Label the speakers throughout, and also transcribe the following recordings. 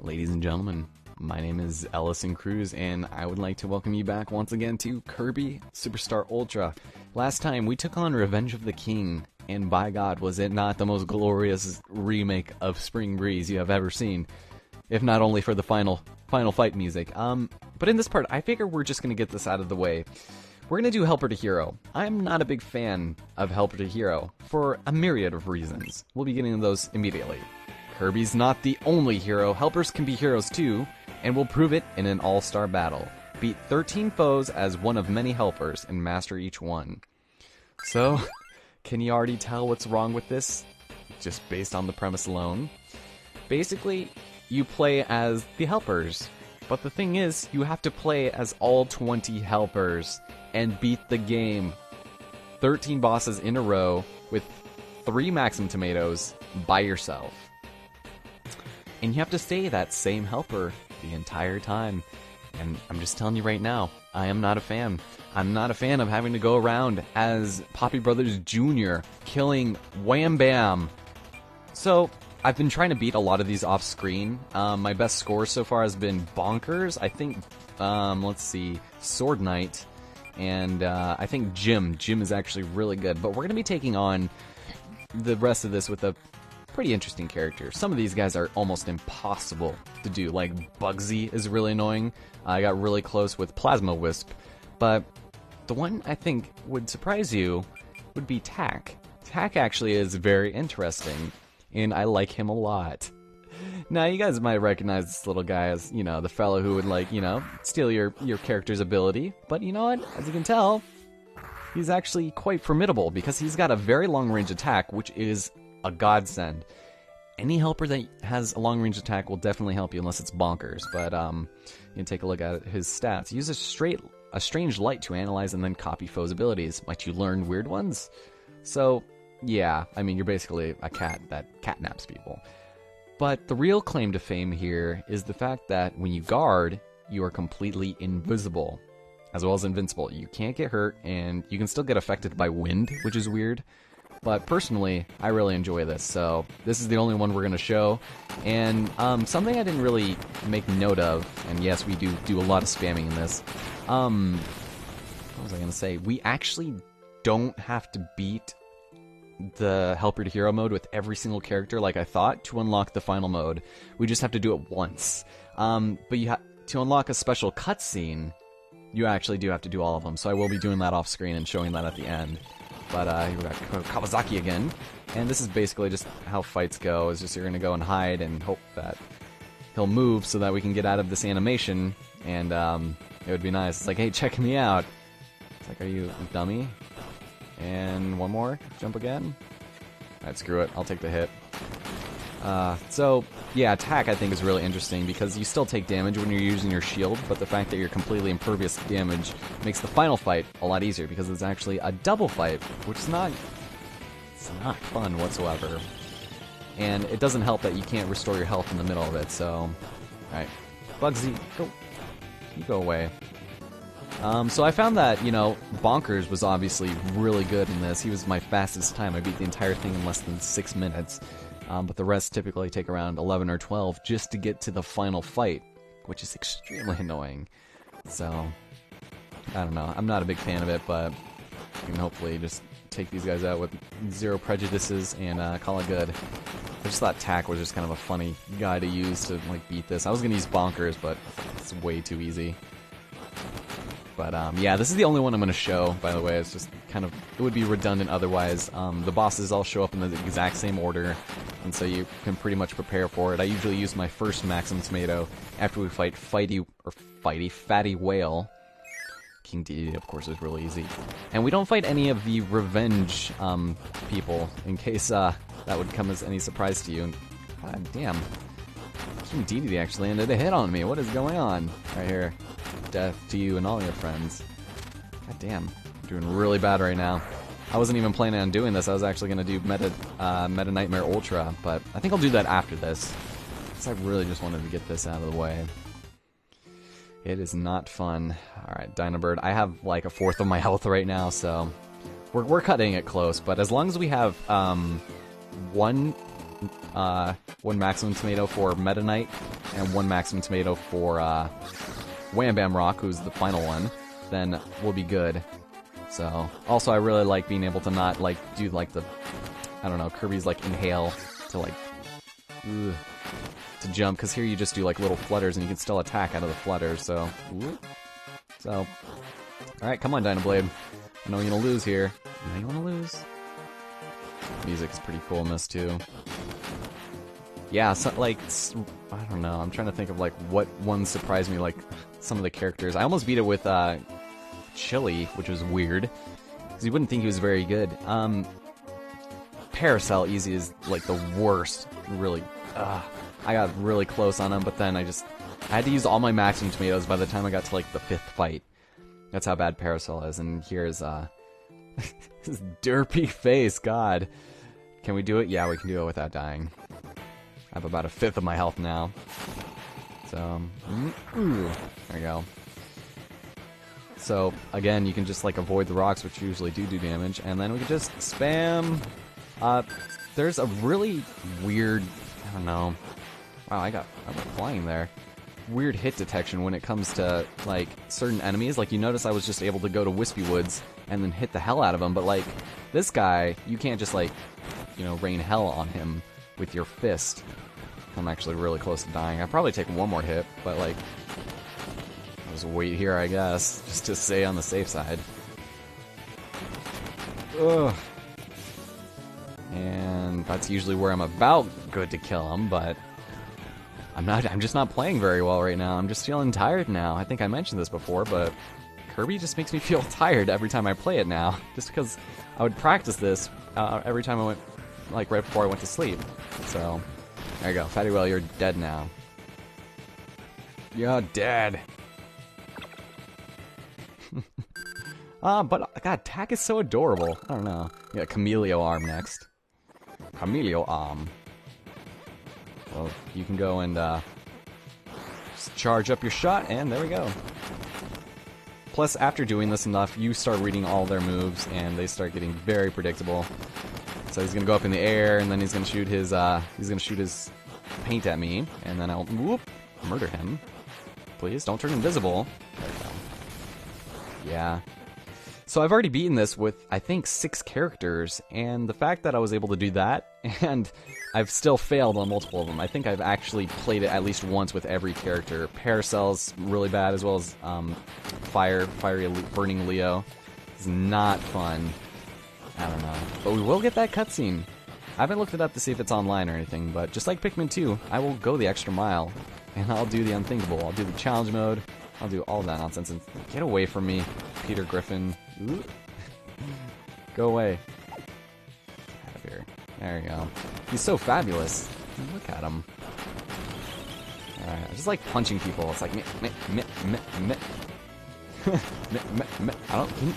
Speaker 1: Ladies and gentlemen, my name is Ellison Cruz, and I would like to welcome you back once again to Kirby Superstar Ultra. Last time, we took on Revenge of the King, and by God, was it not the most glorious remake of Spring Breeze you have ever seen, if not only for the final fight music. But in this part, I figure we're just going to get this out of the way. We're going to do Helper to Hero. I'm not a big fan of Helper to Hero, for a myriad of reasons. We'll be getting to those immediately. Kirby's not the only hero, helpers can be heroes too, and we'll prove it in an all-star battle. Beat 13 foes as one of many helpers, and master each one. So, can you already tell what's wrong with this? Just based on the premise alone? Basically, you play as the helpers, but the thing is, you have to play as all 20 helpers, and beat the game. 13 bosses in a row, with 3 Maximum Tomatoes, by yourself. And you have to stay that same helper the entire time. And I'm just telling you right now, I am not a fan. I'm not a fan of having to go around as Poppy Brothers Jr. killing Wham Bam. So, I've been trying to beat a lot of these off screen. My best score so far has been Bonkers. I think, let's see, Sword Knight. And I think Jim. Jim is actually really good. But we're going to be taking on the rest of this with a pretty interesting character. Some of these guys are almost impossible to do. Like, Bugsy is really annoying. I got really close with Plasma Wisp. But the one I think would surprise you would be Tak. Tak actually is very interesting, and I like him a lot. Now, you guys might recognize this little guy as, you know, the fellow who would, like, you know, steal your character's ability. But you know what? As you can tell, he's actually quite formidable, because he's got a very long-range attack, which is a godsend. Any helper that has a long-range attack will definitely help you, unless it's Bonkers. But you can take a look at his stats. Use a strange light to analyze and then copy foes' abilities. Might you learn weird ones? So, yeah, I mean, you're basically a cat that catnaps people. But the real claim to fame here is the fact that when you guard, you are completely invisible, as well as invincible. You can't get hurt, and you can still get affected by wind, which is weird. But personally, I really enjoy this, so this is the only one we're going to show. And something I didn't really make note of, and yes, we do a lot of spamming in this. What was I going to say? We actually don't have to beat the Helper to Hero mode with every single character like I thought to unlock the final mode. We just have to do it once. But to unlock a special cutscene, you actually do have to do all of them. So I will be doing that off screen and showing that at the end. But here we got Kawasaki again, and this is basically just how fights go. It's just you're gonna go and hide and hope that he'll move so that we can get out of this animation, and it would be nice. It's like, hey, check me out. It's like, are you a dummy? And one more, jump again. Alright, screw it, I'll take the hit. So, yeah, attack I think is really interesting because you still take damage when you're using your shield, but the fact that you're completely impervious to damage makes the final fight a lot easier because it's actually a double fight, which is not fun whatsoever. And it doesn't help that you can't restore your health in the middle of it, so... Alright, Bugsy, you go away. So I found that, you know, Bonkers was obviously really good in this. He was my fastest time. I beat the entire thing in less than 6 minutes. But the rest typically take around 11 or 12 just to get to the final fight, which is extremely annoying. So, I don't know. I'm not a big fan of it, but I can hopefully just take these guys out with zero prejudices and call it good. I just thought Tak was just kind of a funny guy to use to, like, beat this. I was going to use Bonkers, but it's way too easy. But, yeah, this is the only one I'm going to show, by the way. It's just kind of, it would be redundant otherwise. The bosses all show up in the exact same order, and so you can pretty much prepare for it. I usually use my first Maximum Tomato after we fight Fatty Whale. King Dedede, of course, is really easy. And we don't fight any of the revenge people, in case that would come as any surprise to you. God damn. King Dedede actually ended a hit on me. What is going on? Right here. Death to you and all your friends. God damn. I'm doing really bad right now. I wasn't even planning on doing this. I was actually going to do Meta Nightmare Ultra, but I think I'll do that after this. Because I really just wanted to get this out of the way. It is not fun. Alright, Dynabird. I have like a fourth of my health right now, so we're cutting it close. But as long as we have one one maximum tomato for Meta Knight, and one maximum tomato for Wham Bam Rock, who's the final one, then we'll be good. So, also I really like being able to not, like, do, like, the, I don't know, Kirby's, like, inhale to, like, to jump, because here you just do, like, little flutters, and you can still attack out of the flutters, so, so, alright, come on, Dynablade. I know you're gonna lose here. I know you wanna lose. Music is pretty cool in this, too. Yeah, so, like, I don't know, I'm trying to think of, like, what ones surprised me, like, some of the characters. I almost beat it with, Chili, which was weird, because you wouldn't think he was very good. Paracel Easy is, like, the worst, really. I got really close on him, but then I had to use all my maximum tomatoes by the time I got to, like, the 5th fight. That's how bad Paracel is, and here's, his derpy face, god. Can we do it? Yeah, we can do it without dying. I have about 1/5 of my health now. So, there we go. So, again, you can just, like, avoid the rocks, which usually do damage, and then we can just spam. There's a really weird, I don't know. Wow, I went flying there. Weird hit detection when it comes to, like, certain enemies. Like, you notice I was just able to go to Wispy Woods and then hit the hell out of him, but, like, this guy, you can't just, like, you know, rain hell on him with your fist. I'm actually really close to dying. I'll probably take one more hit, but, like, I'll just wait here, I guess, just to stay on the safe side. Ugh. And that's usually where I'm about good to kill him, but I'm just not playing very well right now. I'm just feeling tired now. I think I mentioned this before, but Kirby just makes me feel tired every time I play it now. Just because I would practice this every time I went, like, right before I went to sleep. So, there you go. Fatty Well, you're dead now. You're dead. But, god, attack is so adorable. I don't know. We got Camelio Arm next. Camelio Arm. Well, you can go and, just charge up your shot, and there we go. Plus, after doing this enough, you start reading all their moves, and they start getting very predictable. So he's gonna go up in the air, and then he's gonna shoot his paint at me, and then I'll, whoop, murder him. Please, don't turn invisible. There we go. Yeah. So I've already beaten this with, I think, 6 characters, and the fact that I was able to do that, and I've still failed on multiple of them. I think I've actually played it at least once with every character. Paracel's really bad, as well as Fiery Burning Leo. It's not fun. I don't know. But we will get that cutscene. I haven't looked it up to see if it's online or anything, but just like Pikmin 2, I will go the extra mile, and I'll do the unthinkable. I'll do the challenge mode. I'll do all that nonsense, and get away from me, Peter Griffin. Ooh. Go away. Out of here. There you go. He's so fabulous. Look at him. Alright, I just like punching people. It's like,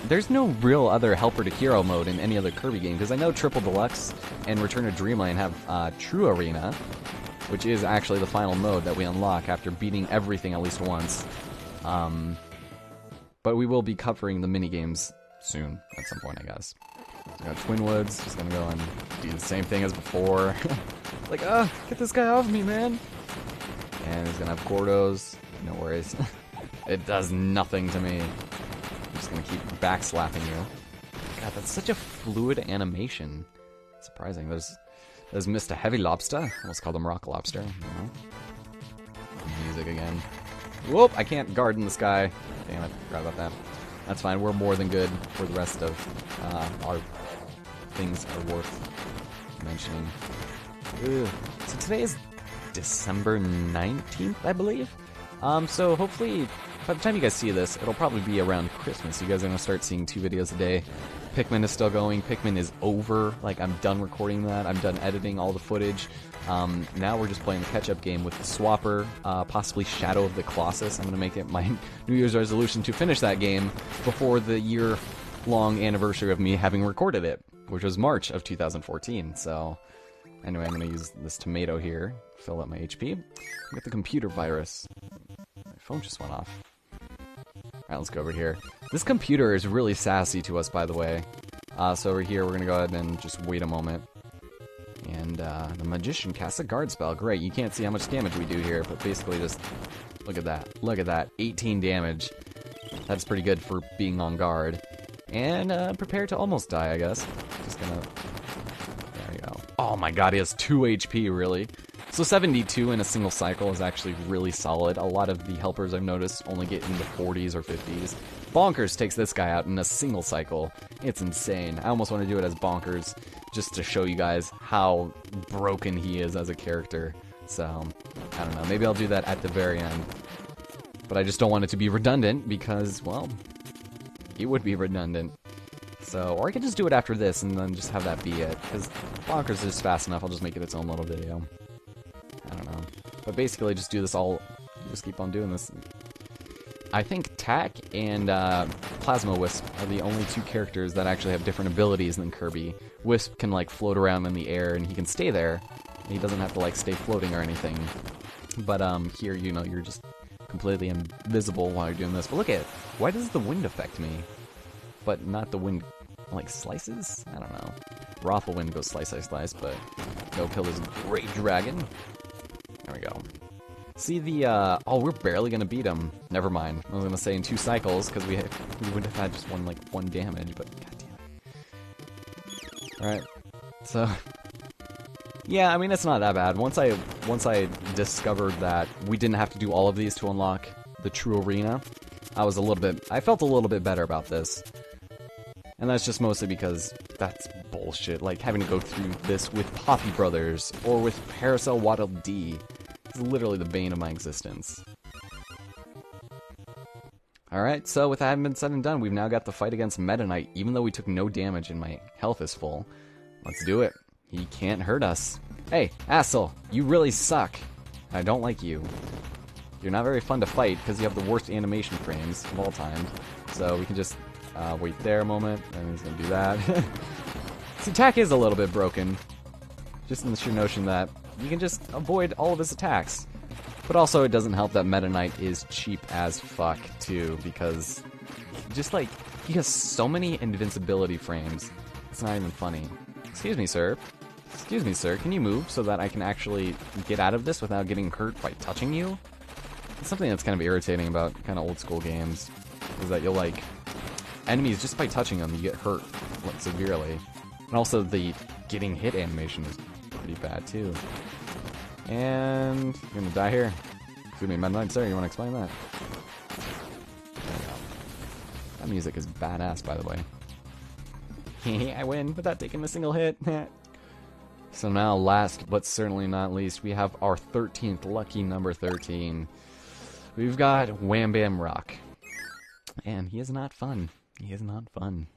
Speaker 1: there's no real other Helper to Hero mode in any other Kirby game, because I know Triple Deluxe and Return to Dreamland have True Arena, which is actually the final mode that we unlock after beating everything at least once. But we will be covering the mini-games soon, at some point, I guess. So we got Twin Woods, just gonna go and do the same thing as before. Like, get this guy off me, man! And he's gonna have Gordos, no worries. It does nothing to me. I'm just gonna keep backslapping you. God, that's such a fluid animation. Surprising. There's Mr. Heavy Lobster. Let's call him Rock Lobster. Music again. Whoop! I can't guard in the sky. Damn it. Forgot about that. That's fine. We're more than good for the rest of our things are worth mentioning. Ugh. So today is December 19th, I believe. So hopefully, by the time you guys see this, it'll probably be around Christmas. You guys are going to start seeing 2 videos a day. Pikmin is still going. Pikmin is over. Like, I'm done recording that. I'm done editing all the footage. Now we're just playing the catch-up game with the Swapper, possibly Shadow of the Colossus. I'm going to make it my New Year's resolution to finish that game before the year-long anniversary of me having recorded it, which was March of 2014. So, anyway, I'm going to use this tomato here, fill up my HP. Get the computer virus. My phone just went off. Alright, let's go over here. This computer is really sassy to us, by the way. So over here, we're going to go ahead and just wait a moment. And the Magician casts a guard spell. Great, you can't see how much damage we do here, but basically just look at that. Look at that, 18 damage. That's pretty good for being on guard. And prepare to almost die, I guess. Just gonna... There you go. Oh my god, he has 2 HP, really? So 72 in a single cycle is actually really solid. A lot of the helpers I've noticed only get in the 40s or 50s. Bonkers takes this guy out in a single cycle. It's insane. I almost want to do it as Bonkers, just to show you guys how broken he is as a character. So, I don't know. Maybe I'll do that at the very end. But I just don't want it to be redundant because, well, it would be redundant. So, or I could just do it after this and then just have that be it. Because Bonkers is fast enough, I'll just make it its own little video. I don't know. But basically, just do this all... Just keep on doing this. I think Tack and Plasma Wisp are the only 2 characters that actually have different abilities than Kirby. Wisp can, like, float around in the air, and he can stay there. He doesn't have to, like, stay floating or anything. But, here, you know, you're just completely invisible while you're doing this. But look at it. Why does the wind affect me? But not the wind, like, slices? I don't know. Wind goes slice, slice, slice, but go kill this great dragon. There we go. See the, oh, we're barely gonna beat him. Never mind. I was gonna say in 2 cycles, because we would have had just one damage, but goddamn. Alright. So, yeah, I mean, it's not that bad. Once I discovered that we didn't have to do all of these to unlock the true arena, I felt a little bit better about this. And that's just mostly because that's bullshit. Like, having to go through this with Poppy Brothers, or with Paracel Waddle D. It's literally the bane of my existence. Alright, so with that having been said and done, we've now got the fight against Meta Knight, even though we took no damage and my health is full. Let's do it. He can't hurt us. Hey, asshole, you really suck. I don't like you. You're not very fun to fight, because you have the worst animation frames of all time. So we can just wait there a moment, and he's gonna do that. His attack is a little bit broken. Just in the sheer notion that you can just avoid all of his attacks. But also, it doesn't help that Meta Knight is cheap as fuck, too, because just, like, he has so many invincibility frames. It's not even funny. Excuse me, sir. Excuse me, sir. Can you move so that I can actually get out of this without getting hurt by touching you? It's something that's kind of irritating about kind of old school games, is that you'll, like, enemies, just by touching them, you get hurt, like, severely. And also, the getting hit animation is pretty bad, too. And you're gonna die here. Excuse me, Meta Knight, sir, you wanna explain that? There we go. That music is badass, by the way. I win without taking a single hit. So now, last but certainly not least, we have our 13th, lucky number 13. We've got Wham Bam Rock. And he is not fun. He is not fun.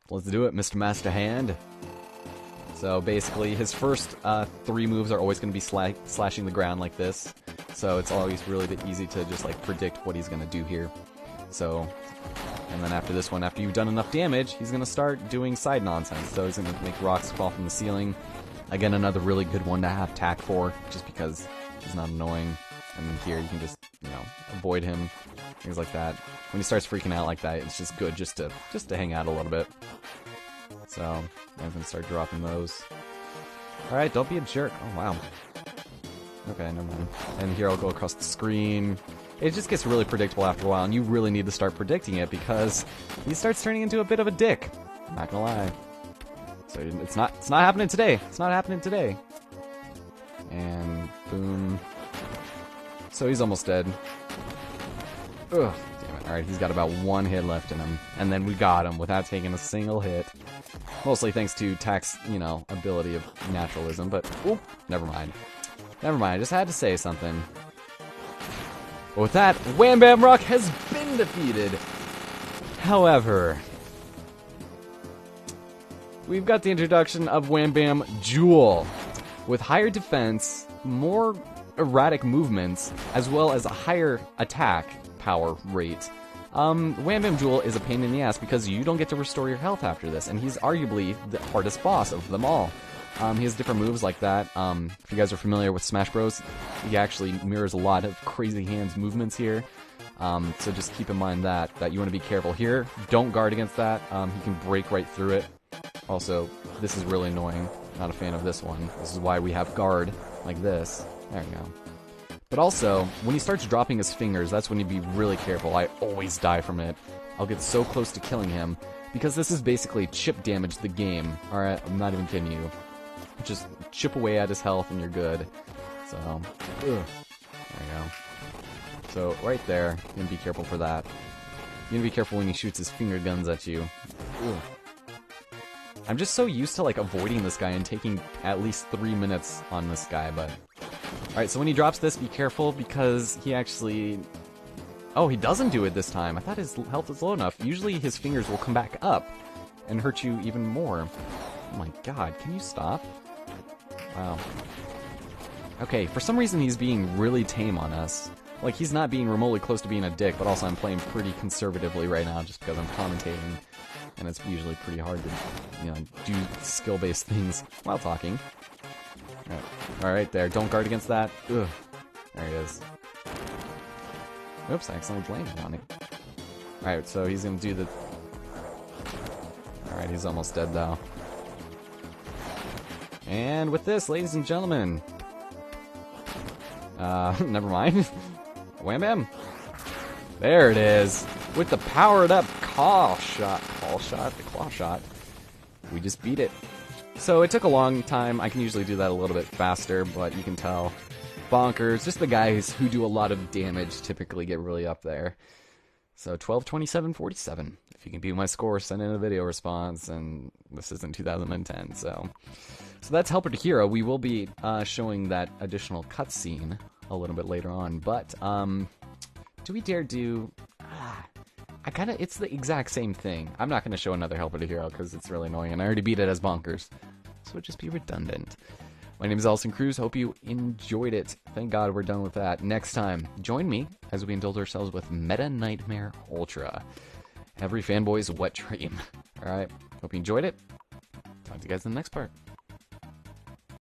Speaker 1: Let's do it, Mr. Master Hand. So basically, his first 3 moves are always going to be slashing the ground like this. So it's always really easy to just like predict what he's going to do here. So, and then after this one, after you've done enough damage, he's going to start doing side nonsense. So he's going to make rocks fall from the ceiling. Again, another really good one to have tack for, just because he's not annoying. And then here you can just, you know, avoid him, things like that. When he starts freaking out like that, it's just good just to hang out a little bit. So, I'm gonna start dropping those. Alright, don't be a jerk. Oh, wow. Okay, never mind. And here I'll go across the screen. It just gets really predictable after a while, and you really need to start predicting it, because he starts turning into a bit of a dick. I'm not gonna lie. So, it's not happening today. It's not happening today. And, boom. So he's almost dead. Ugh, damn it. Alright, he's got about 1 hit left in him. And then we got him without taking a single hit. Mostly thanks to Tack's, you know, ability of naturalism, but, oh, never mind. Never mind, I just had to say something. But with that, Wham Bam Rock has been defeated. However, we've got the introduction of Wham Bam Jewel. With higher defense, more erratic movements, as well as a higher attack power rate. Wham Bam Jewel is a pain in the ass because you don't get to restore your health after this, and he's arguably the hardest boss of them all. He has different moves like that. If you guys are familiar with Smash Bros, he actually mirrors a lot of crazy hands movements here. So just keep in mind that you want to be careful here. Don't guard against that. He can break right through it. Also, this is really annoying. Not a fan of this one. This is why we have guard like this. There we go. But also, when he starts dropping his fingers, that's when you be really careful. I always die from it. I'll get so close to killing him, because this is basically chip damage the game. Alright, I'm not even kidding you. Just chip away at his health and you're good. So, there you go. So, right there, you can be careful for that. You gotta be careful when he shoots his finger guns at you. Ugh. I'm just so used to, like, avoiding this guy and taking at least 3 minutes on this guy, but... Alright, so when he drops this, be careful, because he actually... Oh, he doesn't do it this time. I thought his health was low enough. Usually his fingers will come back up and hurt you even more. Oh my god, can you stop? Wow. Okay, for some reason he's being really tame on us. Like, he's not being remotely close to being a dick, but also I'm playing pretty conservatively right now just because I'm commentating. And it's usually pretty hard to, you know, do skill-based things while talking. Alright, there. Don't guard against that. Ugh. There it is. Oops, I accidentally landed on it. Alright, so he's gonna do the... Alright, he's almost dead, though. And with this, ladies and gentlemen... never mind. Wham bam! There it is! With the powered-up claw shot, the claw shot, we just beat it. So it took a long time. I can usually do that a little bit faster, but you can tell. Bonkers, just the guys who do a lot of damage typically get really up there. So 12, 27, 47. If you can beat my score, send in a video response, and this isn't 2010, so that's Helper to Hero. We will be showing that additional cutscene a little bit later on, but do we dare do... it's the exact same thing. I'm not going to show another Helper to Hero because it's really annoying, and I already beat it as Bonkers. So it'd just be redundant. My name is Allison Cruz. Hope you enjoyed it. Thank God we're done with that. Next time, join me as we indulge ourselves with Meta Nightmare Ultra. Every fanboy's wet dream. Alright, hope you enjoyed it. Talk to you guys in the next part.